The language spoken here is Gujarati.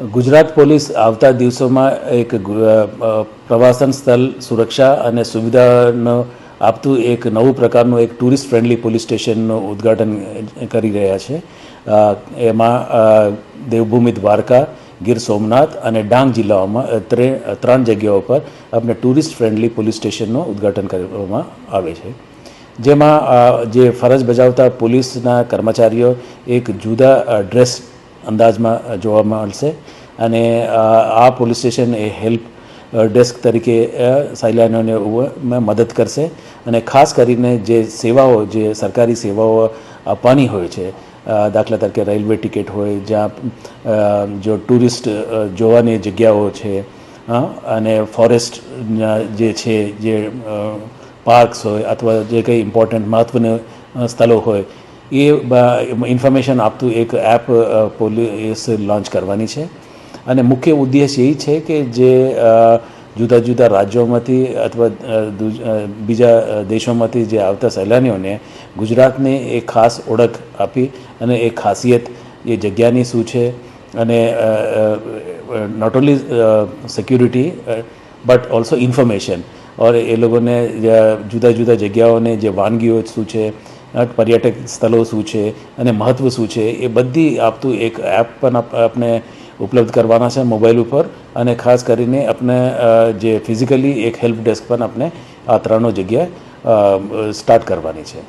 ગુજરાત પોલીસ આવતા દિવસોમાં એક પ્રવાસન સ્થળ સુરક્ષા અને સુવિધાનો આપતું એક નવું પ્રકારનું એક ટુરિસ્ટ ફ્રેન્ડલી પોલીસ સ્ટેશનનું ઉદ્ઘાટન કરી રહ્યા છે. એમાં દેવભૂમિ દ્વારકા, ગીર સોમનાથ અને ડાંગ જિલ્લાઓમાં ત્રણ જગ્યાઓ પર આપણે ટુરિસ્ટ ફ્રેન્ડલી પોલીસ સ્ટેશનનું ઉદ્ઘાટન કરવામાં આવે છે. જેમાં જે ફરજ બજાવતા પોલીસના કર્મચારીઓ એક જુદા ડ્રેસ અંદાજમાં જોવા મળશે અને આ પોલીસ સ્ટેશન એ હેલ્પ ડેસ્ક તરીકે સહેલાણીઓને મદદ કરશે અને ખાસ કરીને જે સેવાઓ જે સરકારી સેવાઓ આપવાની હોય છે, દાખલા તરીકે રેલવે ટિકિટ હોય, જ્યાં જો ટુરિસ્ટ જોવાની જગ્યાઓ છે અને ફોરેસ્ટ જે છે, જે પાર્ક્સ હોય અથવા જે કંઈ ઇમ્પોર્ટન્ટ મહત્ત્વના સ્થળો હોય એ ઇન્ફોર્મેશન આપતું એક એપ પોલીસ લોન્ચ કરવાની છે. અને મુખ્ય ઉદ્દેશ્ય એ છે કે જે જુદા જુદા રાજ્યોમાંથી અથવા બીજા દેશોમાંથી જે આવતા સહેલાણીઓને ગુજરાતને એક ખાસ ઓળખ આપી અને એક ખાસિયત એ જગ્યાની શું છે અને not only security but also information or એ લોકોને જુદા જુદા જગ્યાઓને જે વાનગીઓ શું છે, પર્યટક સ્થળો શું છે અને મહત્ત્વ શું છે એ બધી આપતું એક એપ પણ આપણે ઉપલબ્ધ કરવાના છે મોબાઈલ ઉપર. અને ખાસ કરીને આપણે જે ફિઝિકલી એક હેલ્પ ડેસ્ક પણ આપણે આ ત્રણો જગ્યાએ સ્ટાર્ટ કરવાની છે.